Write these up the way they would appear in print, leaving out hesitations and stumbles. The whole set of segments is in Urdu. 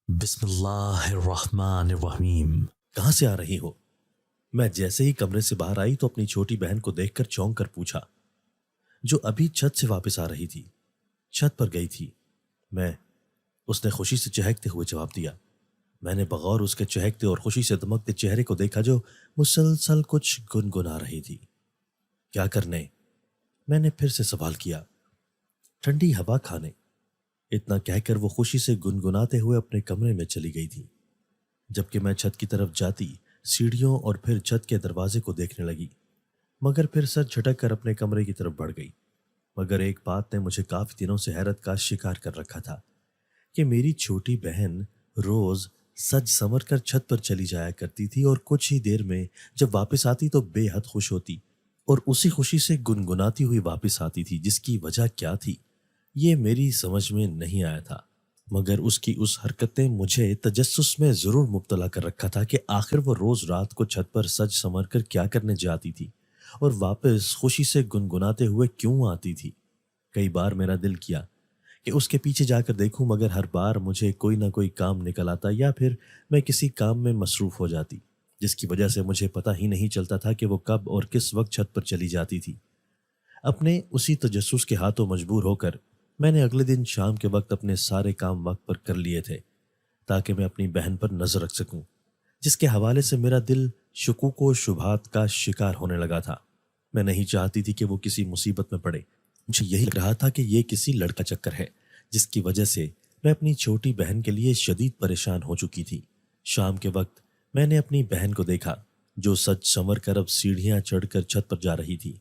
بسم اللہ الرحمن الرحیم۔ کہاں سے آ رہی ہو؟ میں جیسے ہی کمرے سے باہر آئی تو اپنی چھوٹی بہن کو دیکھ کر چونک کر پوچھا، جو ابھی چھت سے واپس آ رہی تھی۔ چھت پر گئی تھی میں، اس نے خوشی سے چہکتے ہوئے جواب دیا۔ میں نے بغور اس کے چہکتے اور خوشی سے دمکتے چہرے کو دیکھا جو مسلسل کچھ گنگنا رہی تھی۔ کیا کرنے؟ میں نے پھر سے سوال کیا۔ ٹھنڈی ہوا کھانے، اتنا کہہ کر وہ خوشی سے گنگناتے ہوئے اپنے کمرے میں چلی گئی تھی، جبکہ میں چھت کی طرف جاتی سیڑھیوں اور پھر چھت کے دروازے کو دیکھنے لگی، مگر پھر سر جھٹک کر اپنے کمرے کی طرف بڑھ گئی۔ مگر ایک بات نے مجھے کافی دنوں سے حیرت کا شکار کر رکھا تھا کہ میری چھوٹی بہن روز سج سنور کر چھت پر چلی جایا کرتی تھی اور کچھ ہی دیر میں جب واپس آتی تو بے حد خوش ہوتی اور اسی خوشی سے گنگناتی ہوئی واپس آتی تھی۔ جس کی وجہ کیا تھی یہ میری سمجھ میں نہیں آیا تھا، مگر اس کی اس حرکت نے مجھے تجسس میں ضرور مبتلا کر رکھا تھا کہ آخر وہ روز رات کو چھت پر سج سنور کر کیا کرنے جاتی تھی اور واپس خوشی سے گنگناتے ہوئے کیوں آتی تھی۔ کئی بار میرا دل کیا کہ اس کے پیچھے جا کر دیکھوں، مگر ہر بار مجھے کوئی نہ کوئی کام نکل آتا یا پھر میں کسی کام میں مصروف ہو جاتی، جس کی وجہ سے مجھے پتہ ہی نہیں چلتا تھا کہ وہ کب اور کس وقت چھت پر چلی جاتی تھی۔ اپنے اسی تجسس کے ہاتھوں مجبور ہو کر میں نے اگلے دن شام کے وقت اپنے سارے کام وقت پر کر لیے تھے تاکہ میں اپنی بہن پر نظر رکھ سکوں، جس کے حوالے سے میرا دل شکوک و شبہات کا شکار ہونے لگا تھا۔ میں نہیں چاہتی تھی کہ وہ کسی مصیبت میں پڑے۔ مجھے یہی لگ رہا تھا کہ یہ کسی لڑکا چکر ہے، جس کی وجہ سے میں اپنی چھوٹی بہن کے لیے شدید پریشان ہو چکی تھی۔ شام کے وقت میں نے اپنی بہن کو دیکھا جو سج سنور کر اب سیڑھیاں چڑھ کر چھت پر جا رہی تھی۔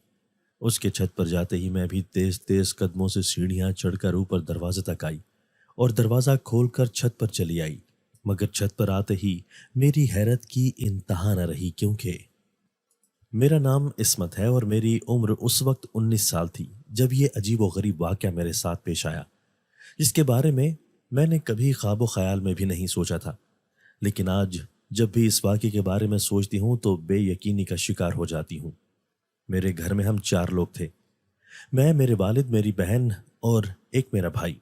اس کے چھت پر جاتے ہی میں بھی تیز تیز قدموں سے سیڑھیاں چڑھ کر اوپر دروازے تک آئی اور دروازہ کھول کر چھت پر چلی آئی، مگر چھت پر آتے ہی میری حیرت کی انتہا نہ رہی، کیونکہ میرا نام عصمت ہے اور میری عمر اس وقت 19 سال تھی جب یہ عجیب و غریب واقعہ میرے ساتھ پیش آیا، جس کے بارے میں نے کبھی خواب و خیال میں بھی نہیں سوچا تھا۔ لیکن آج جب بھی اس واقعے کے بارے میں سوچتی ہوں تو بے یقینی کا شکار ہو جاتی ہوں۔ میرے گھر میں ہم 4 لوگ تھے، میں، میرے والد، میری بہن اور ایک میرا بھائی۔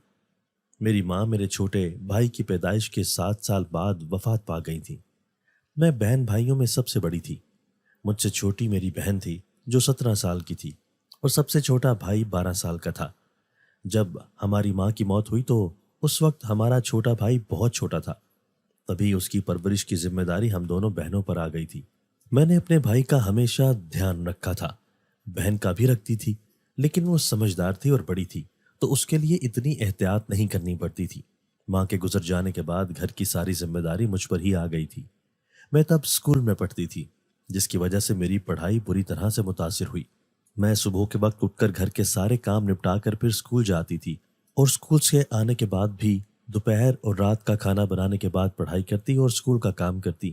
میری ماں میرے چھوٹے بھائی کی پیدائش کے 7 سال بعد وفات پا گئی تھی۔ میں بہن بھائیوں میں سب سے بڑی تھی۔ مجھ سے چھوٹی میری بہن تھی جو 17 سال کی تھی اور سب سے چھوٹا بھائی 12 سال کا تھا۔ جب ہماری ماں کی موت ہوئی تو اس وقت ہمارا چھوٹا بھائی بہت چھوٹا تھا، تبھی اس کی پرورش کی ذمہ داری ہم دونوں بہنوں پر آ گئی تھی۔ میں نے اپنے بھائی کا ہمیشہ دھیان رکھا تھا، بہن کا بھی رکھتی تھی، لیکن وہ سمجھدار تھی اور بڑی تھی تو اس کے لیے اتنی احتیاط نہیں کرنی پڑتی تھی۔ ماں کے گزر جانے کے بعد گھر کی ساری ذمہ داری مجھ پر ہی آ گئی تھی۔ میں تب اسکول میں پڑھتی تھی، جس کی وجہ سے میری پڑھائی بری طرح سے متاثر ہوئی۔ میں صبح کے وقت اٹھ کر گھر کے سارے کام نپٹا کر پھر اسکول جاتی تھی اور اسکول سے آنے کے بعد بھی دوپہر اور رات کا کھانا بنانے کے بعد پڑھائی کرتی اور اسکول کا کام کرتی۔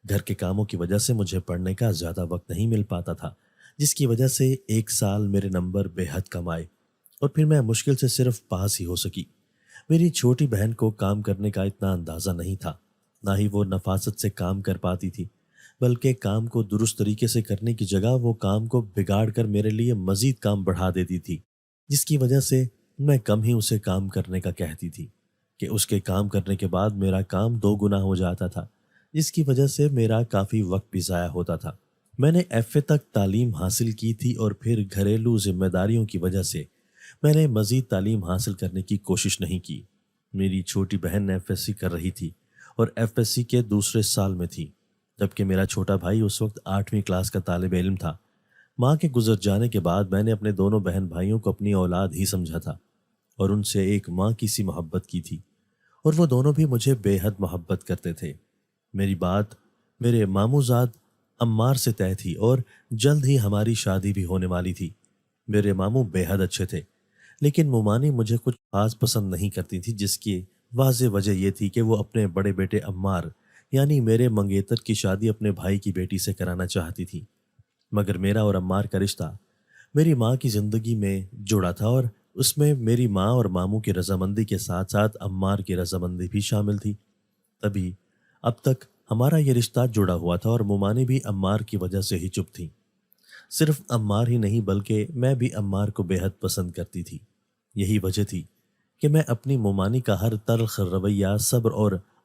گھر کے کاموں کی وجہ سے مجھے پڑھنے کا زیادہ وقت نہیں مل پاتا تھا، جس کی وجہ سے ایک سال میرے نمبر بے حد کم آئے اور پھر میں مشکل سے صرف پاس ہی ہو سکی۔ میری چھوٹی بہن کو کام کرنے کا اتنا اندازہ نہیں تھا، نہ ہی وہ نفاست سے کام کر پاتی تھی، بلکہ کام کو درست طریقے سے کرنے کی جگہ وہ کام کو بگاڑ کر میرے لیے مزید کام بڑھا دیتی تھی، جس کی وجہ سے میں کم ہی اسے کام کرنے کا کہتی تھی کہ اس کے کام کرنے کے بعد میرا کام 2 گنا ہو جاتا تھا، جس کی وجہ سے میرا کافی وقت بھی ضائع ہوتا تھا۔ میں نے ایف اے تک تعلیم حاصل کی تھی اور پھر گھریلو ذمہ داریوں کی وجہ سے میں نے مزید تعلیم حاصل کرنے کی کوشش نہیں کی۔ میری چھوٹی بہن ایف ایس سی کر رہی تھی اور ایف ایس سی کے دوسرے سال میں تھی، جبکہ میرا چھوٹا بھائی اس وقت 8ویں کلاس کا طالب علم تھا۔ ماں کے گزر جانے کے بعد میں نے اپنے دونوں بہن بھائیوں کو اپنی اولاد ہی سمجھا تھا اور ان سے ایک ماں کی سی محبت کی تھی، اور وہ دونوں بھی مجھے بے حد محبت کرتے تھے۔ میری بات میرے ماموں زاد عمار سے طے تھی اور جلد ہی ہماری شادی بھی ہونے والی تھی۔ میرے ماموں بے حد اچھے تھے، لیکن مومانی مجھے کچھ خاص پسند نہیں کرتی تھی، جس کی واضح وجہ یہ تھی کہ وہ اپنے بڑے بیٹے عمار یعنی میرے منگیتر کی شادی اپنے بھائی کی بیٹی سے کرانا چاہتی تھی۔ مگر میرا اور عمار کا رشتہ میری ماں کی زندگی میں جڑا تھا اور اس میں میری ماں اور ماموں کی رضامندی کے ساتھ ساتھ عمار کی رضامندی بھی شامل تھی، تبھی اب تک ہمارا یہ رشتہ جڑا ہوا تھا اور مومانی بھی عمار کی وجہ سے ہی چپ تھی۔ صرف عمار ہی نہیں بلکہ میں بھی عمار کو بے حد پسند کرتی تھی۔ یہی وجہ تھی کہ میں اپنی مومانی کا ہر تلخ رویہ صبر اور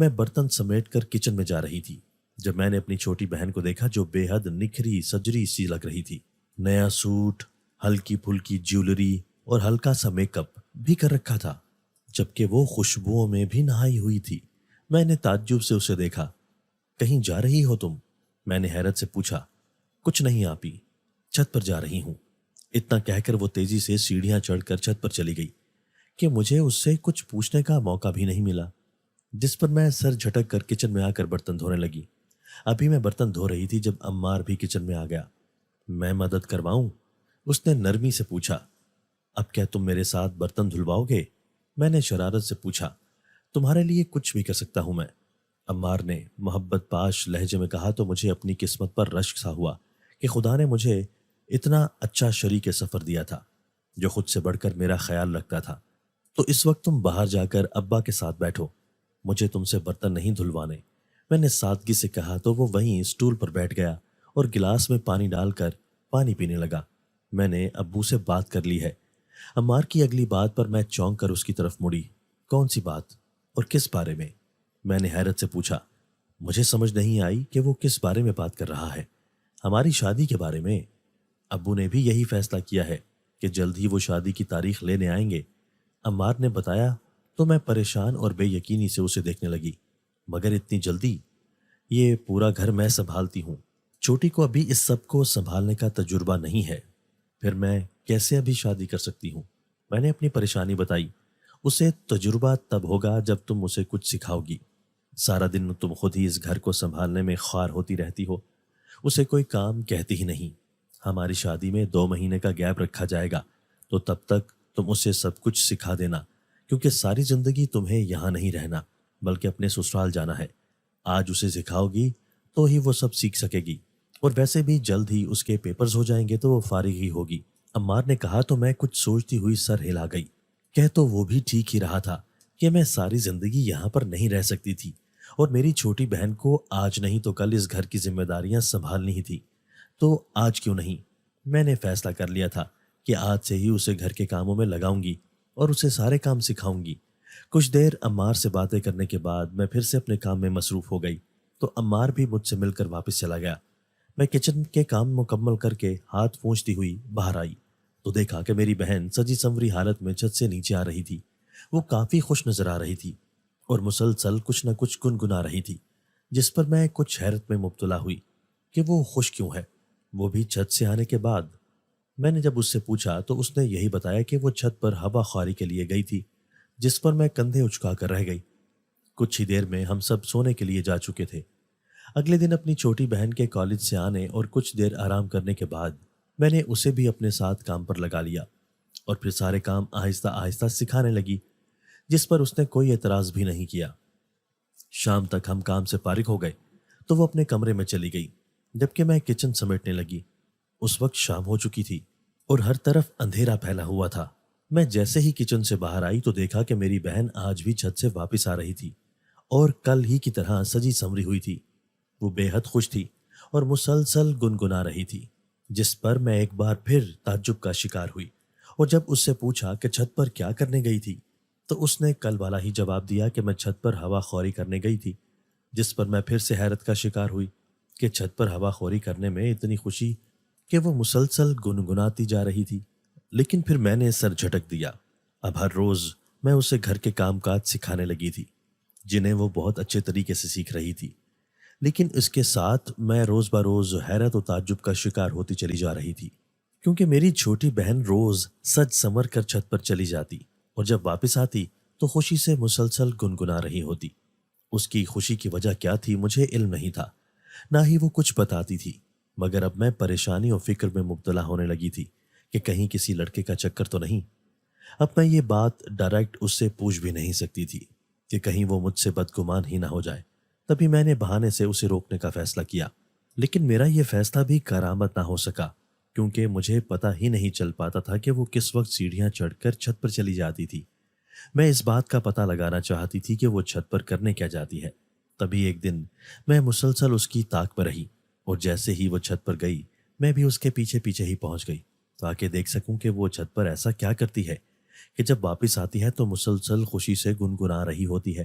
میں برتن سمیٹ کر کچن میں جا رہی تھی جب میں نے اپنی چھوٹی بہن کو دیکھا جو بے حد نکھری سجری سی لگ رہی تھی۔ نیا سوٹ، ہلکی پھلکی جیولری اور ہلکا سا میک اپ بھی کر رکھا تھا، جبکہ وہ خوشبوؤں میں بھی نہائی ہوئی تھی۔ میں نے تعجب سے اسے دیکھا۔ کہیں جا رہی ہو تم؟ میں نے حیرت سے پوچھا۔ کچھ نہیں آپی، چھت پر جا رہی ہوں۔ اتنا کہہ کر وہ تیزی سے سیڑھیاں چڑھ کر چھت پر چلی گئی کہ مجھے اس سے کچھ پوچھنے کا موقع بھی نہیں ملا، جس پر میں سر جھٹک کر کچن میں آ کر برتن دھونے لگی۔ ابھی میں برتن دھو رہی تھی جب عمار بھی کچن میں آ گیا۔ میں مدد کرواؤں؟ اس نے نرمی سے پوچھا۔ اب کیا تم میرے ساتھ برتن دھلواؤ گے؟ میں نے شرارت سے پوچھا۔ تمہارے لیے کچھ بھی کر سکتا ہوں میں، عمار نے محبت پاش لہجے میں کہا تو مجھے اپنی قسمت پر رشک سا ہوا کہ خدا نے مجھے اتنا اچھا شریک سفر دیا تھا جو خود سے بڑھ کر میرا خیال رکھتا تھا۔ تو اس وقت تم باہر جا کر ابا کے ساتھ بیٹھو، مجھے تم سے برتن نہیں دھلوانے، میں نے سادگی سے کہا تو وہ وہیں اسٹول پر بیٹھ گیا اور گلاس میں پانی ڈال کر پانی پینے لگا۔ میں نے ابو سے بات کر لی ہے۔ عمار کی اگلی بات پر میں چونک کر اس کی طرف مڑی۔ کون سی بات اور کس بارے میں نے حیرت سے پوچھا۔ مجھے سمجھ نہیں آئی کہ وہ کس بارے میں بات کر رہا ہے۔ ہماری شادی کے بارے میں۔ ابو نے بھی یہی فیصلہ کیا ہے کہ جلد ہی وہ شادی کی تاریخ لینے آئیں گے، عمار نے بتایا تو میں پریشان اور بے یقینی سے اسے دیکھنے لگی۔ مگر اتنی جلدی؟ یہ پورا گھر میں سنبھالتی ہوں، چھوٹی کو ابھی اس سب کو سنبھالنے کا تجربہ نہیں ہے، پھر میں کیسے ابھی شادی کر سکتی ہوں؟ میں نے اپنی پریشانی بتائی۔ اسے تجربہ تب ہوگا جب تم اسے کچھ سکھاؤ گی۔ سارا دن تم خود ہی اس گھر کو سنبھالنے میں خوار ہوتی رہتی ہو، اسے کوئی کام کہتی ہی نہیں۔ ہماری شادی میں 2 مہینے کا گیپ رکھا جائے گا تو تب تک تم اسے سب کچھ سکھا دینا، کیونکہ ساری زندگی تمہیں یہاں نہیں رہنا بلکہ اپنے سسرال جانا ہے۔ آج اسے سکھاؤ گی تو ہی وہ سب سیکھ سکے گی، اور ویسے بھی جلد ہی اس کے پیپرز ہو جائیں گے تو وہ فارغ ہی ہوگی۔ عمار نے کہا تو میں کچھ سوچتی ہوئی سر ہلا گئی۔ کہہ تو وہ بھی ٹھیک ہی رہا تھا کہ میں ساری زندگی یہاں پر نہیں رہ سکتی تھی، اور میری چھوٹی بہن کو آج نہیں تو کل اس گھر کی ذمہ داریاں سنبھالنی ہی تھی۔ تو آج کیوں نہیں؟ میں نے فیصلہ کر لیا تھا کہ آج سے ہی اسے گھر کے کاموں میں لگاؤں گی اور اسے سارے کام سکھاؤں گی۔ کچھ دیر عمار سے باتیں کرنے کے بعد میں پھر سے اپنے کام میں مصروف ہو گئی تو عمار بھی مجھ سے مل کر واپس چلا گیا۔ میں کچن کے کام مکمل کر کے ہاتھ پونچھتی ہوئی باہر آئی تو دیکھا کہ میری بہن سجی سنوری حالت میں چھت سے نیچے آ رہی تھی۔ وہ کافی خوش نظر آ رہی تھی اور مسلسل کچھ نہ کچھ گنگنا رہی تھی، جس پر میں کچھ حیرت میں مبتلا ہوئی کہ وہ خوش کیوں ہے، وہ بھی چھت سے آنے کے بعد۔ میں نے جب اس سے پوچھا تو اس نے یہی بتایا کہ وہ چھت پر ہوا خواری کے لیے گئی تھی، جس پر میں کندھے اچکا کر رہ گئی۔ کچھ ہی دیر میں ہم سب سونے کے لیے جا چکے تھے۔ اگلے دن اپنی چھوٹی بہن کے کالج سے آنے اور کچھ دیر آرام کرنے کے بعد میں نے اسے بھی اپنے ساتھ کام پر لگا لیا اور پھر سارے کام آہستہ آہستہ سکھانے لگی، جس پر اس نے کوئی اعتراض بھی نہیں کیا۔ شام تک ہم کام سے فارغ ہو گئے تو وہ اپنے کمرے میں چلی گئی، جبکہ میں کچن سمیٹنے لگی۔ اس وقت شام ہو چکی تھی اور ہر طرف اندھیرا پھیلا ہوا تھا۔ میں جیسے ہی کچن سے باہر آئی تو دیکھا کہ میری بہن آج بھی چھت سے واپس آ رہی تھی اور کل ہی کی طرح سجی سنوری ہوئی تھی۔ وہ بے حد خوش تھی اور مسلسل گنگنا رہی تھی، جس پر میں ایک بار پھر تعجب کا شکار ہوئی، اور جب اس سے پوچھا کہ چھت پر کیا کرنے گئی تھی تو اس نے کل والا ہی جواب دیا کہ میں چھت پر ہوا خوری کرنے گئی تھی، جس پر میں پھر سے حیرت کا شکار ہوئی کہ چھت پر ہوا خوری کرنے میں اتنی خوشی کہ وہ مسلسل گنگناتی جا رہی تھی۔ لیکن پھر میں نے سر جھٹک دیا۔ اب ہر روز میں اسے گھر کے کام کاج سکھانے لگی تھی، جنہیں وہ بہت اچھے طریقے سے سیکھ رہی تھی، لیکن اس کے ساتھ میں روز بروز حیرت و تعجب کا شکار ہوتی چلی جا رہی تھی، کیونکہ میری چھوٹی بہن روز سج سنور کر چھت پر چلی جاتی اور جب واپس آتی تو خوشی سے مسلسل گنگنا رہی ہوتی۔ اس کی خوشی کی وجہ کیا تھی مجھے علم نہیں تھا، نہ ہی وہ کچھ بتاتی تھی، مگر اب میں پریشانی اور فکر میں مبتلا ہونے لگی تھی کہ کہیں کسی لڑکے کا چکر تو نہیں۔ اب میں یہ بات ڈائریکٹ اس سے پوچھ بھی نہیں سکتی تھی کہ کہیں وہ مجھ سے بدگمان ہی نہ ہو جائے، تبھی میں نے بہانے سے اسے روکنے کا فیصلہ کیا۔ لیکن میرا یہ فیصلہ بھی کارآمد نہ ہو سکا، کیونکہ مجھے پتہ ہی نہیں چل پاتا تھا کہ وہ کس وقت سیڑھیاں چڑھ کر چھت پر چلی جاتی تھی۔ میں اس بات کا پتہ لگانا چاہتی تھی کہ وہ چھت پر کرنے کیا جاتی ہے۔ تبھی ایک دن میں مسلسل اس کی طاق پر رہی، اور جیسے ہی وہ چھت پر گئی میں بھی اس کے پیچھے پیچھے ہی پہنچ گئی تاکہ دیکھ سکوں کہ وہ چھت پر ایسا کیا کرتی ہے کہ جب واپس آتی ہے تو مسلسل خوشی سے گنگنا رہی ہوتی ہے۔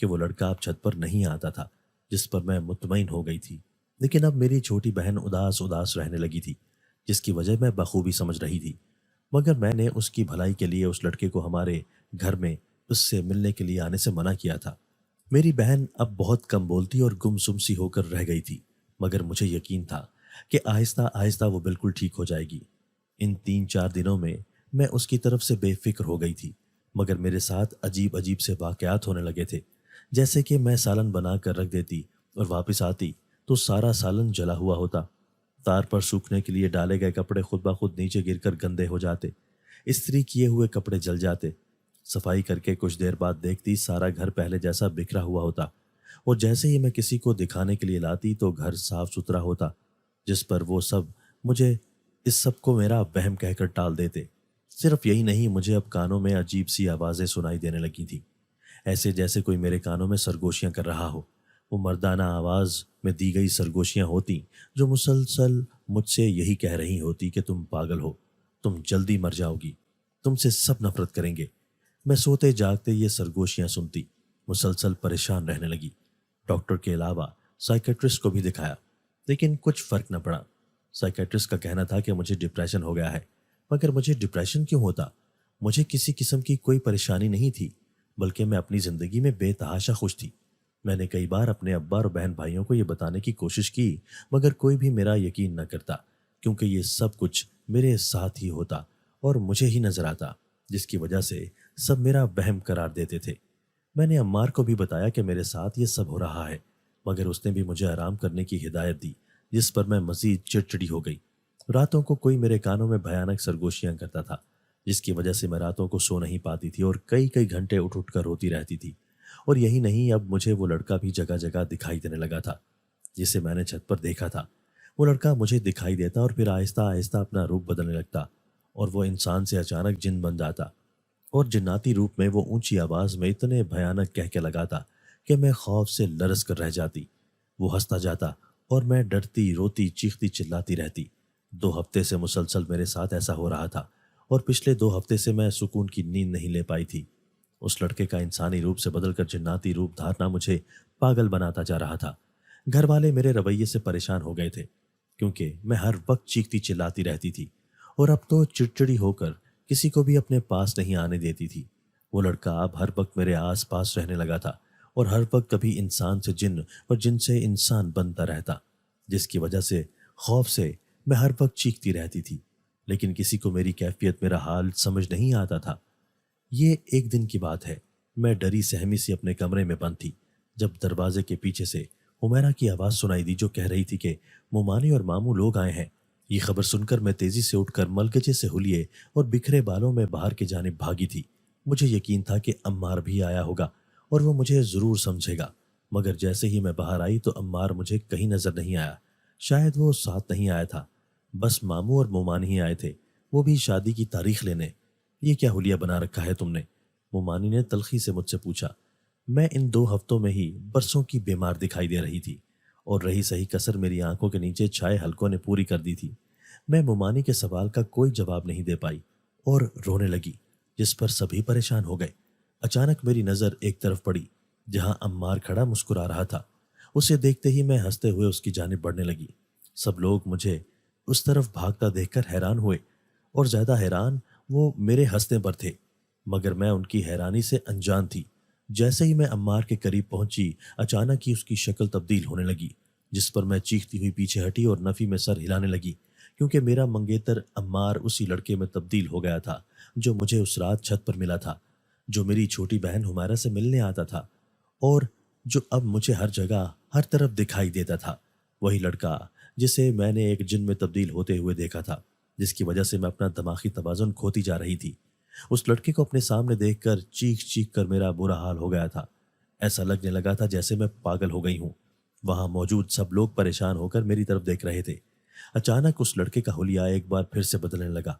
کہ وہ لڑکا اب چھت پر نہیں آتا تھا، جس پر میں مطمئن ہو گئی تھی۔ لیکن اب میری چھوٹی بہن اداس اداس رہنے لگی تھی، جس کی وجہ میں بخوبی سمجھ رہی تھی، مگر میں نے اس کی بھلائی کے لیے اس لڑکے کو ہمارے گھر میں اس سے ملنے کے لیے آنے سے منع کیا تھا۔ میری بہن اب بہت کم بولتی اور گمسم سی ہو کر رہ گئی تھی، مگر مجھے یقین تھا کہ آہستہ آہستہ وہ بالکل ٹھیک ہو جائے گی۔ ان 3-4 دنوں میں اس کی طرف سے بے فکر ہو گئی تھی، مگر میرے ساتھ عجیب عجیب سے واقعات ہونے لگے تھے، جیسے کہ میں سالن بنا کر رکھ دیتی اور واپس آتی تو سارا سالن جلا ہوا ہوتا، تار پر سوکھنے کے لیے ڈالے گئے کپڑے خود بخود نیچے گر کر گندے ہو جاتے، استری کیے ہوئے کپڑے جل جاتے، صفائی کر کے کچھ دیر بعد دیکھتی سارا گھر پہلے جیسا بکھرا ہوا ہوتا، اور جیسے ہی میں کسی کو دکھانے کے لیے لاتی تو گھر صاف ستھرا ہوتا، جس پر وہ سب مجھے اس سب کو میرا وہم کہہ کر ٹال دیتے۔ صرف یہی نہیں، مجھے اب کانوں میں عجیب سی آوازیں سنائی دینے لگی تھیں، ایسے جیسے کوئی میرے کانوں میں سرگوشیاں کر رہا ہو۔ وہ مردانہ آواز میں دی گئی سرگوشیاں ہوتی جو مسلسل مجھ سے یہی کہہ رہی ہوتی کہ تم پاگل ہو، تم جلدی مر جاؤ گی، تم سے سب نفرت کریں گے۔ میں سوتے جاگتے یہ سرگوشیاں سنتی، مسلسل پریشان رہنے لگی۔ ڈاکٹر کے علاوہ سائیکیٹرسٹ کو بھی دکھایا، لیکن کچھ فرق نہ پڑا۔ سائیکیٹرسٹ کا کہنا تھا کہ مجھے ڈپریشن ہو گیا ہے، مگر مجھے ڈپریشن کیوں ہوتا؟ مجھے کسی قسم کی کوئی پریشانی نہیں تھی، بلکہ میں اپنی زندگی میں بے تحاشا خوش تھی۔ میں نے کئی بار اپنے ابا اور بہن بھائیوں کو یہ بتانے کی کوشش کی، مگر کوئی بھی میرا یقین نہ کرتا، کیونکہ یہ سب کچھ میرے ساتھ ہی ہوتا اور مجھے ہی نظر آتا، جس کی وجہ سے سب میرا وہم قرار دیتے تھے۔ میں نے عمار کو بھی بتایا کہ میرے ساتھ یہ سب ہو رہا ہے، مگر اس نے بھی مجھے آرام کرنے کی ہدایت دی، جس پر میں مزید چڑچڑی ہو گئی۔ راتوں کو کوئی میرے کانوں میں بھیانک سرگوشیاں کرتا تھا، جس کی وجہ سے میں راتوں کو سو نہیں پاتی تھی اور کئی کئی گھنٹے اٹھ اٹھ کر روتی رہتی تھی۔ اور یہی نہیں، اب مجھے وہ لڑکا بھی جگہ جگہ دکھائی دینے لگا تھا، جسے میں نے چھت پر دیکھا تھا۔ وہ لڑکا مجھے دکھائی دیتا اور پھر آہستہ آہستہ اپنا روپ بدلنے لگتا، اور وہ انسان سے اچانک جن بن جاتا، اور جناتی روپ میں وہ اونچی آواز میں اتنے بھیانک کہہ کے لگاتا کہ میں خوف سے لرز کر رہ جاتی۔ وہ ہنستا جاتا اور میں ڈرتی، روتی، چیختی، چلاتی رہتی۔ 2 ہفتے سے مسلسل میرے ساتھ ایسا ہو رہا تھا، اور پچھلے 2 ہفتے سے میں سکون کی نیند نہیں لے پائی تھی۔ اس لڑکے کا انسانی روپ سے بدل کر جناتی روپ دھارنا مجھے پاگل بناتا جا رہا تھا۔ گھر والے میرے رویے سے پریشان ہو گئے تھے، کیونکہ میں ہر وقت چیختی چلاتی رہتی تھی، اور اب تو چڑچڑی ہو کر کسی کو بھی اپنے پاس نہیں آنے دیتی تھی۔ وہ لڑکا اب ہر وقت میرے آس پاس رہنے لگا تھا، اور ہر وقت کبھی انسان سے جن اور جن سے انسان بنتا رہتا، جس کی وجہ سے خوف سے میں ہر وقت چیختی رہتی تھی، لیکن کسی کو میری کیفیت، میرا حال سمجھ نہیں آتا تھا۔ یہ ایک دن کی بات ہے، میں ڈری سہمی سی اپنے کمرے میں بند تھی، جب دروازے کے پیچھے سے حمیرہ کی آواز سنائی دی، جو کہہ رہی تھی کہ مومانی اور ماموں لوگ آئے ہیں۔ یہ خبر سن کر میں تیزی سے اٹھ کر ملگجے سے ہولیے اور بکھرے بالوں میں باہر کی جانب بھاگی تھی۔ مجھے یقین تھا کہ عمار بھی آیا ہوگا اور وہ مجھے ضرور سمجھے گا، مگر جیسے ہی میں باہر آئی تو عمار مجھے کہیں نظر نہیں آیا۔ شاید وہ ساتھ نہیں آیا تھا، بس ماموں اور مومانی ہی آئے تھے، وہ بھی شادی کی تاریخ لینے۔ یہ کیا حلیہ بنا رکھا ہے تم نے؟ مومانی نے تلخی سے مجھ سے پوچھا۔ میں ان 2 ہفتوں میں ہی برسوں کی بیمار دکھائی دے رہی تھی، اور رہی صحیح کسر میری آنکھوں کے نیچے چھائے حلقوں نے پوری کر دی تھی۔ میں مومانی کے سوال کا کوئی جواب نہیں دے پائی اور رونے لگی، جس پر سبھی پریشان ہو گئے۔ اچانک میری نظر ایک طرف پڑی، جہاں عمار کھڑا مسکرا رہا تھا۔ اسے دیکھتے ہی میں ہنستے ہوئے اس کی جانب بڑھنے لگی۔ سب لوگ مجھے اس طرف بھاگتا دیکھ کر حیران ہوئے، اور زیادہ حیران وہ میرے ہنسنے پر تھے، مگر میں ان کی حیرانی سے انجان تھی۔ جیسے ہی میں عمار کے قریب پہنچی، اچانک ہی اس کی شکل تبدیل ہونے لگی، جس پر میں چیختی ہوئی پیچھے ہٹی اور نفی میں سر ہلانے لگی، کیونکہ میرا منگیتر عمار اسی لڑکے میں تبدیل ہو گیا تھا جو مجھے اس رات چھت پر ملا تھا، جو میری چھوٹی بہن حمیرہ سے ملنے آتا تھا، اور جو اب مجھے ہر جگہ، ہر طرف دکھائی دیتا تھا۔ وہی لڑکا جسے میں نے ایک جن میں تبدیل ہوتے ہوئے دیکھا تھا، جس کی وجہ سے میں اپنا دماغی توازن کھوتی جا رہی تھی۔ اس لڑکے کو اپنے سامنے دیکھ کر چیخ چیخ کر میرا برا حال ہو گیا تھا۔ ایسا لگنے لگا تھا جیسے میں پاگل ہو گئی ہوں۔ وہاں موجود سب لوگ پریشان ہو کر میری طرف دیکھ رہے تھے۔ اچانک اس لڑکے کا حلیہ ایک بار پھر سے بدلنے لگا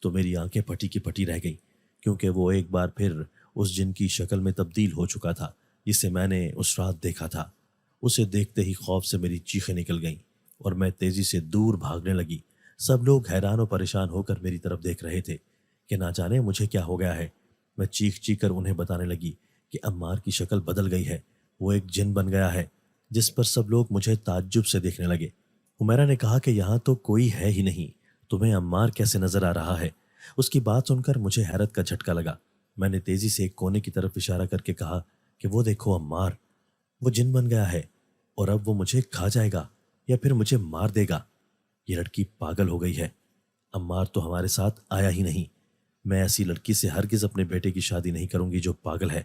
تو میری آنکھیں پھٹی کی پھٹی رہ گئیں، کیونکہ وہ ایک بار پھر اس جن کی شکل میں تبدیل ہو چکا تھا جسے میں نے اس رات دیکھا تھا۔ اسے دیکھتے ہی خوف سے میری چیخیں نکل گئیں اور میں تیزی سے دور بھاگنے لگی۔ سب لوگ حیران و پریشان ہو کر میری طرف دیکھ رہے تھے کہ نہ جانے مجھے کیا ہو گیا ہے۔ میں چیخ چیخ کر انہیں بتانے لگی کہ عمار کی شکل بدل گئی ہے، وہ ایک جن بن گیا ہے، جس پر سب لوگ مجھے تعجب سے دیکھنے لگے۔ حمیرہ نے کہا کہ یہاں تو کوئی ہے ہی نہیں، تمہیں عمار کیسے نظر آ رہا ہے؟ اس کی بات سن کر مجھے حیرت کا جھٹکا لگا۔ میں نے تیزی سے ایک کونے کی طرف اشارہ کر کے کہا کہ وہ دیکھو عمار، وہ جن بن گیا ہے اور اب وہ مجھے کھا جائے گا یا پھر مجھے مار دے گا۔ یہ لڑکی پاگل ہو گئی ہے، عمار تو ہمارے ساتھ آیا ہی نہیں۔ میں ایسی لڑکی سے ہرگز اپنے بیٹے کی شادی نہیں کروں گی جو پاگل ہے۔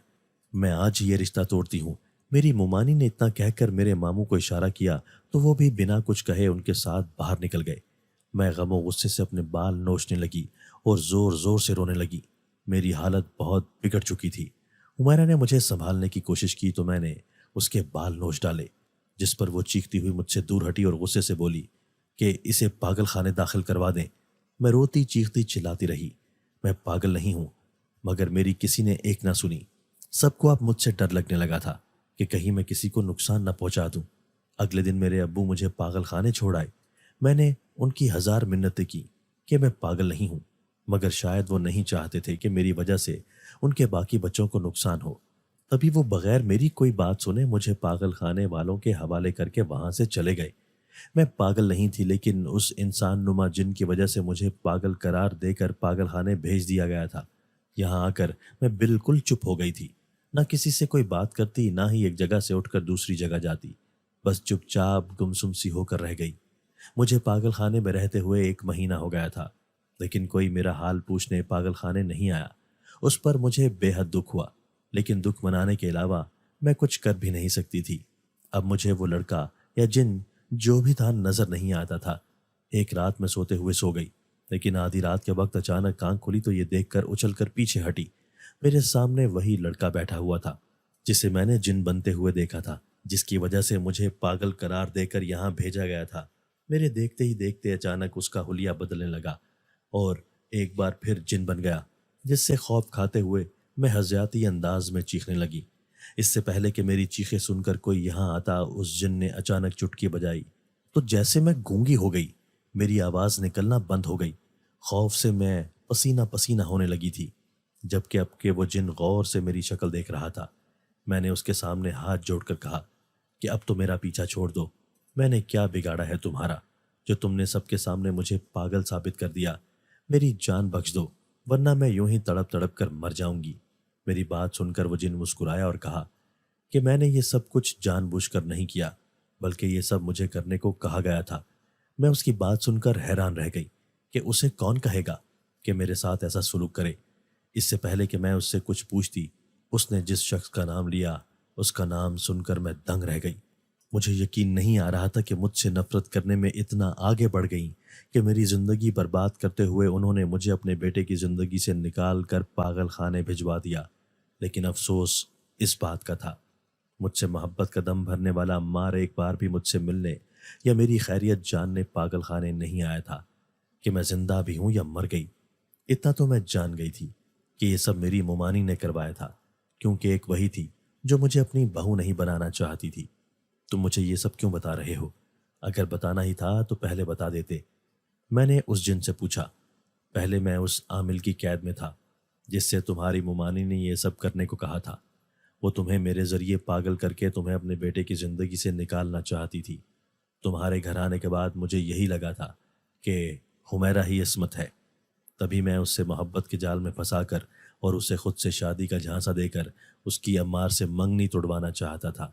میں آج یہ رشتہ توڑتی ہوں۔ میری مومانی نے اتنا کہہ کر میرے ماموں کو اشارہ کیا تو وہ بھی بنا کچھ کہے ان کے ساتھ باہر نکل گئے۔ میں غم و غصے سے اپنے بال نوچنے لگی اور زور زور سے رونے لگی۔ میری حالت بہت بگڑ چکی تھی۔ حمیرہ نے مجھے سنبھالنے کی کوشش کی تو میں نے اس کے بال نوچ ڈالے، جس پر وہ چیختی ہوئی مجھ سے دور ہٹی اور غصے سے بولی کہ اسے پاگل خانے داخل کروا دیں۔ میں روتی چیختی چلاتی رہی، میں پاگل نہیں ہوں، مگر میری کسی نے ایک نہ سنی۔ سب کو اب مجھ سے ڈر لگنے لگا تھا کہ کہیں میں کسی کو نقصان نہ پہنچا دوں۔ اگلے دن میرے ابو مجھے پاگل خانے چھوڑ آئے۔ میں نے ان کی 1000 منتیں کی کہ میں پاگل نہیں ہوں، مگر شاید وہ نہیں چاہتے تھے کہ میری وجہ سے ان کے باقی بچوں کو نقصان ہو۔ تبھی وہ بغیر میری کوئی بات سنے مجھے پاگل خانے والوں کے حوالے کر کے وہاں سے چلے گئے۔ میں پاگل نہیں تھی، لیکن اس انسان نما جن کی وجہ سے مجھے پاگل قرار دے کر پاگل خانے بھیج دیا گیا تھا۔ یہاں آ کر میں بالکل چپ ہو گئی تھی، نہ کسی سے کوئی بات کرتی، نہ ہی ایک جگہ سے اٹھ کر دوسری جگہ جاتی، بس چپ چاپ گمسم سی ہو کر رہ گئی۔ مجھے پاگل خانے میں رہتے ہوئے 1 مہینہ ہو گیا تھا، لیکن کوئی میرا حال پوچھنے پاگل خانے نہیں آیا۔ اس پر مجھے بے حد دکھ ہوا، لیکن دکھ منانے کے علاوہ میں کچھ کر بھی نہیں سکتی تھی۔ اب مجھے وہ لڑکا یا جن جو بھی تھا نظر نہیں آتا تھا۔ ایک رات میں سوتے ہوئے سو گئی، لیکن آدھی رات کے وقت اچانک آنکھ کھلی تو یہ دیکھ کر اچھل کر پیچھے ہٹی۔ میرے سامنے وہی لڑکا بیٹھا ہوا تھا جسے میں نے جن بنتے ہوئے دیکھا تھا، جس کی وجہ سے مجھے پاگل قرار دے کر یہاں بھیجا گیا تھا۔ میرے دیکھتے ہی دیکھتے اچانک اس کا حلیہ بدلنے لگا اور ایک بار پھر جن بن گیا، جس سے خوف کھاتے ہوئے میں ہزیاتی انداز میں چیخنے لگی۔ اس سے پہلے کہ میری چیخیں سن کر کوئی یہاں آتا، اس جن نے اچانک چٹکی بجائی تو جیسے میں گونگی ہو گئی، میری آواز نکلنا بند ہو گئی۔ خوف سے میں پسینہ پسینہ ہونے لگی تھی، جبکہ اب کہ وہ جن غور سے میری شکل دیکھ رہا تھا۔ میں نے اس کے سامنے ہاتھ جوڑ کر کہا کہ اب تو میرا پیچھا چھوڑ دو۔ میں نے کیا بگاڑا ہے تمہارا جو تم نے سب کے سامنے مجھے پاگل ثابت کر دیا؟ میری جان بخش دو، ورنہ میں یوں ہی تڑپ تڑپ کر مر جاؤں گی۔ میری بات سن کر وہ جن مسکرایا اور کہا کہ میں نے یہ سب کچھ جان بوجھ کر نہیں کیا، بلکہ یہ سب مجھے کرنے کو کہا گیا تھا۔ میں اس کی بات سن کر حیران رہ گئی کہ اسے کون کہے گا کہ میرے ساتھ ایسا سلوک کرے۔ اس سے پہلے کہ میں اس سے کچھ پوچھتی، اس نے جس شخص کا نام لیا، اس کا نام سن کر میں دنگ رہ گئی۔ مجھے یقین نہیں آ رہا تھا کہ مجھ سے نفرت کرنے میں اتنا آگے بڑھ گئیں کہ میری زندگی برباد کرتے ہوئے انہوں نے مجھے اپنے بیٹے کی زندگی سے نکال کر پاگل خانے بھجوا دیا۔ لیکن افسوس اس بات کا تھا، مجھ سے محبت کا دم بھرنے والا عمار ایک بار بھی مجھ سے ملنے یا میری خیریت جاننے پاگل خانے نہیں آیا تھا۔ کہ میں زندہ بھی ہوں یا مر گئی، اتنا تو میں جان گئی تھی کہ یہ سب میری مومانی نے کروایا تھا، کیونکہ ایک وہی تھی جو مجھے اپنی بہو نہیں بنانا چاہتی تھی۔ تم مجھے یہ سب کیوں بتا رہے ہو؟ اگر بتانا ہی تھا تو پہلے بتا دیتے۔ میں نے اس جن سے پوچھا۔ پہلے میں اس عامل کی قید میں تھا جس سے تمہاری مومانی نے یہ سب کرنے کو کہا تھا۔ وہ تمہیں میرے ذریعے پاگل کر کے تمہیں اپنے بیٹے کی زندگی سے نکالنا چاہتی تھی۔ تمہارے گھر آنے کے بعد مجھے یہی لگا تھا کہ حمیرہ ہی عصمت ہے، تبھی میں اس سے محبت کے جال میں پھنسا کر اور اسے خود سے شادی کا جھانسا دے کر اس کی عمار سے منگنی توڑوانا چاہتا تھا۔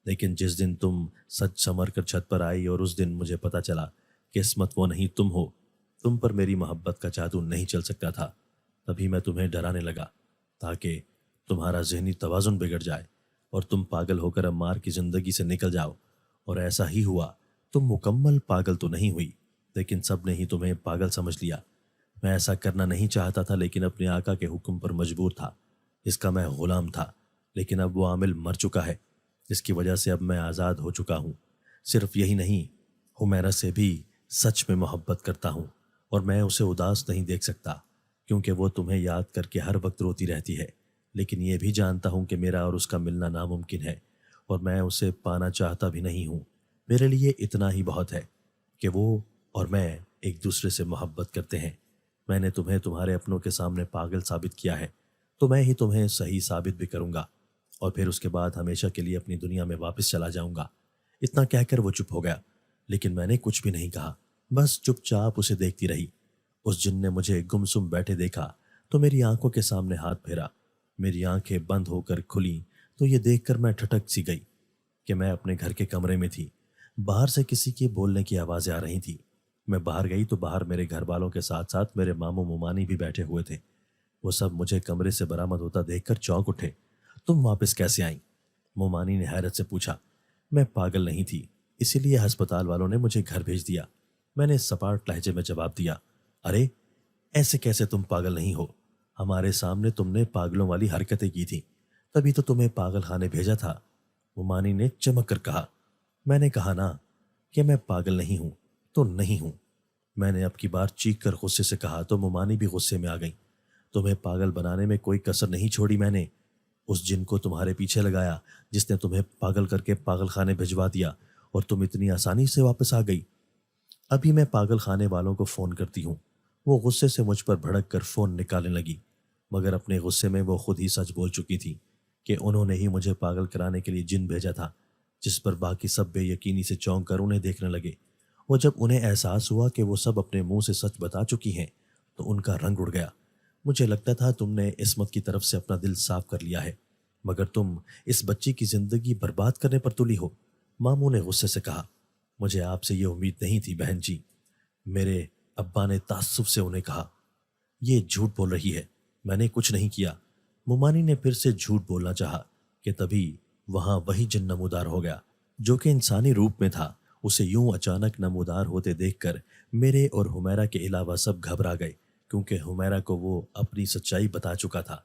لیکن جس دن تم سچ سنور کر چھت پر آئی اور اس دن مجھے پتہ چلا کہ عصمت وہ نہیں تم ہو، تم پر میری محبت کا جادو نہیں چل سکتا تھا، تبھی میں تمہیں ڈرانے لگا تاکہ تمہارا ذہنی توازن بگڑ جائے اور تم پاگل ہو کر عمار کی زندگی سے نکل جاؤ۔ اور ایسا ہی ہوا۔ تم مکمل پاگل تو نہیں ہوئی، لیکن سب نے ہی تمہیں پاگل سمجھ لیا۔ میں ایسا کرنا نہیں چاہتا تھا، لیکن اپنے آقا کے حکم پر مجبور تھا۔ اس کا میں غلام تھا، لیکن اب وہ عامل مر چکا ہے، جس کی وجہ سے اب میں آزاد ہو چکا ہوں۔ صرف یہی نہیں، حمیرہ سے بھی سچ میں محبت کرتا ہوں، اور میں اسے اداس نہیں دیکھ سکتا، کیونکہ وہ تمہیں یاد کر کے ہر وقت روتی رہتی ہے۔ لیکن یہ بھی جانتا ہوں کہ میرا اور اس کا ملنا ناممکن ہے، اور میں اسے پانا چاہتا بھی نہیں ہوں۔ میرے لیے اتنا ہی بہت ہے کہ وہ اور میں ایک دوسرے سے محبت کرتے ہیں۔ میں نے تمہیں تمہارے اپنوں کے سامنے پاگل ثابت کیا ہے، تو میں ہی تمہیں صحیح ثابت بھی کروں گا۔ اور پھر اس کے بعد ہمیشہ کے لیے اپنی دنیا میں واپس چلا جاؤں گا۔ اتنا کہہ کر وہ چپ ہو گیا، لیکن میں نے کچھ بھی نہیں کہا، بس چپ چاپ اسے دیکھتی رہی۔ اس جن نے مجھے گمسم بیٹھے دیکھا تو میری آنکھوں کے سامنے ہاتھ پھیرا۔ میری آنکھیں بند ہو کر کھلیں تو یہ دیکھ کر میں ٹھٹک سی گئی کہ میں اپنے گھر کے کمرے میں تھی۔ باہر سے کسی کے بولنے کی آوازیں آ رہی تھیں۔ میں باہر گئی تو باہر میرے گھر والوں کے ساتھ ساتھ میرے ماموں مومانی بھی بیٹھے ہوئے تھے۔ وہ سب مجھے کمرے سے برآمد ہوتا دیکھ کر چونک اٹھے۔ تم واپس کیسے آئیں؟ مومانی نے حیرت سے پوچھا۔ میں پاگل نہیں تھی، اسی لیے ہسپتال والوں نے مجھے گھر بھیج دیا، میں نے سپاٹ لہجے میں جواب دیا۔ ارے ایسے کیسے تم پاگل نہیں ہو؟ ہمارے سامنے تم نے پاگلوں والی حرکتیں کی تھیں، تبھی تو تمہیں پاگل خانے بھیجا تھا۔ مومانی نے چمک کر کہا۔ میں نے کہا نا کہ میں پاگل نہیں ہوں تو نہیں ہوں۔ میں نے اب کی بار چیخ کر غصے سے کہا تو مومانی بھی غصے میں آ گئی۔ تمہیں پاگل بنانے میں کوئی کسر نہیں چھوڑی میں نے۔ اس جن کو تمہارے پیچھے لگایا جس نے تمہیں پاگل کر کے پاگل خانے بھجوا دیا، اور تم اتنی آسانی سے واپس آ گئی۔ ابھی میں پاگل خانے والوں کو فون کرتی ہوں۔ وہ غصے سے مجھ پر بھڑک کر فون نکالنے لگی، مگر اپنے غصے میں وہ خود ہی سچ بول چکی تھی کہ انہوں نے ہی مجھے پاگل کرانے کے لیے جن بھیجا تھا، جس پر باقی سب بے یقینی سے چونک کر انہیں دیکھنے لگے۔ اور جب انہیں احساس ہوا کہ وہ سب اپنے منہ سے سچ بتا چکی ہیں تو ان کا رنگ اڑ گیا۔ مجھے لگتا تھا تم نے عصمت کی طرف سے اپنا دل صاف کر لیا ہے، مگر تم اس بچی کی زندگی برباد کرنے پر تلی ہو۔ ماموں نے غصے سے کہا۔ مجھے آپ سے یہ امید نہیں تھی بہن جی، میرے ابا نے تعصب سے انہیں کہا۔ یہ جھوٹ بول رہی ہے، میں نے کچھ نہیں کیا۔ مومانی نے پھر سے جھوٹ بولنا چاہا کہ تبھی وہاں وہی جن نمودار ہو گیا جو کہ انسانی روپ میں تھا۔ اسے یوں اچانک نمودار ہوتے دیکھ کر میرے اور حمیرہ کے علاوہ سب گھبرا گئے، کیونکہ حمیرہ کو وہ اپنی سچائی بتا چکا تھا۔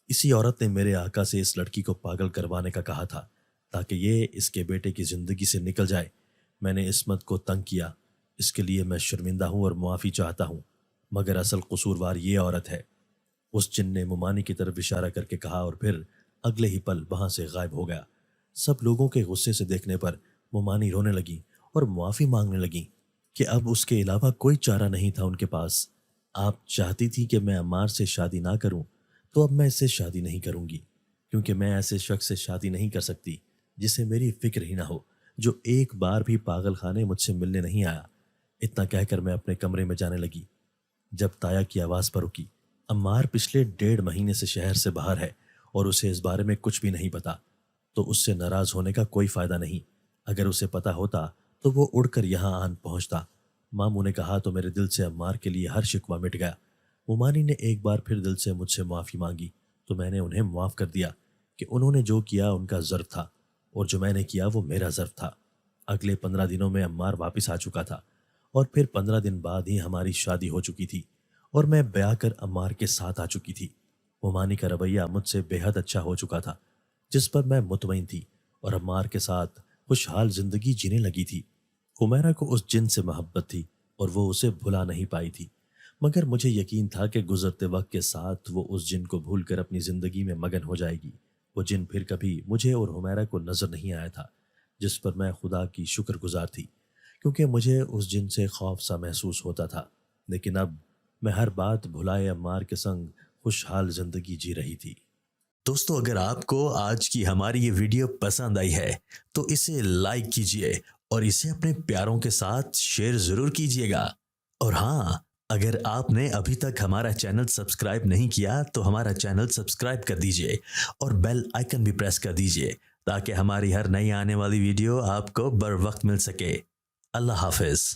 اسی عورت نے میرے آقا سے اس لڑکی کو پاگل کروانے کا کہا تھا تاکہ یہ اس کے بیٹے کی زندگی سے نکل جائے۔ میں نے عصمت کو تنگ کیا، اس کے لیے میں شرمندہ ہوں اور معافی چاہتا ہوں، مگر اصل قصوروار یہ عورت ہے۔ اس جن نے مومانی کی طرف اشارہ کر کے کہا اور پھر اگلے ہی پل وہاں سے غائب ہو گیا۔ سب لوگوں کے غصے سے دیکھنے پر مومانی رونے لگی اور معافی مانگنے لگی کہ اب اس کے علاوہ کوئی چارہ نہیں تھا ان کے پاس۔ آپ چاہتی تھی کہ میں عمار سے شادی نہ کروں تو اب میں اس سے شادی نہیں کروں گی، کیونکہ میں ایسے شخص سے شادی نہیں کر سکتی جسے میری فکر ہی نہ ہو، جو ایک بار بھی پاگل خانے مجھ سے ملنے نہیں آیا۔ اتنا کہہ کر میں اپنے کمرے میں جانے لگی جب تایا کی آواز پر رکی۔ عمار پچھلے 1.5 مہینے سے شہر سے باہر ہے اور اسے اس بارے میں کچھ بھی نہیں پتا، تو اس سے ناراض ہونے کا کوئی فائدہ نہیں۔ اگر اسے پتا ہوتا تو وہ اڑ کر یہاں آن پہنچتا۔ ماموں نے کہا تو میرے دل سے عمار کے لیے ہر شکوہ مٹ گیا۔ مومانی نے ایک بار پھر دل سے مجھ سے معافی مانگی تو میں نے انہیں معاف کر دیا کہ انہوں نے جو کیا ان کا ظرف تھا اور جو میں نے کیا وہ میرا ظرف تھا۔ اگلے 15 دنوں میں عمار واپس آ چکا تھا اور پھر 15 دن بعد ہی ہماری شادی ہو چکی تھی اور میں بیاہ کر عمار کے ساتھ آ چکی تھی۔ مومانی کا رویہ مجھ سے بے حد اچھا ہو چکا تھا، جس پر میں مطمئن تھی اور عمار کے ساتھ خوشحال زندگی جینے لگی تھی۔ حمیرہ کو اس جن سے محبت تھی اور وہ اسے بھلا نہیں پائی تھی، مگر مجھے یقین تھا کہ گزرتے وقت کے ساتھ وہ اس جن کو بھول کر اپنی زندگی میں مگن ہو جائے گی۔ وہ جن پھر کبھی مجھے اور حمیرہ کو نظر نہیں آیا تھا، جس پر میں خدا کی شکر گزار تھی، کیونکہ مجھے اس جن سے خوف سا محسوس ہوتا تھا۔ لیکن اب میں ہر بات بھلائے عمار کے سنگ خوشحال زندگی جی رہی تھی۔ دوستو، اگر آپ کو آج کی ہماری یہ ویڈیو پسند آئی ہے تو اسے لائک کیجئے اور اسے اپنے پیاروں کے ساتھ شیئر ضرور کیجئے گا۔ اور ہاں، اگر آپ نے ابھی تک ہمارا چینل سبسکرائب نہیں کیا تو ہمارا چینل سبسکرائب کر دیجئے اور بیل آئیکن بھی پریس کر دیجئے تاکہ ہماری ہر نئی آنے والی ویڈیو آپ کو بر وقت مل سکے۔ اللہ حافظ۔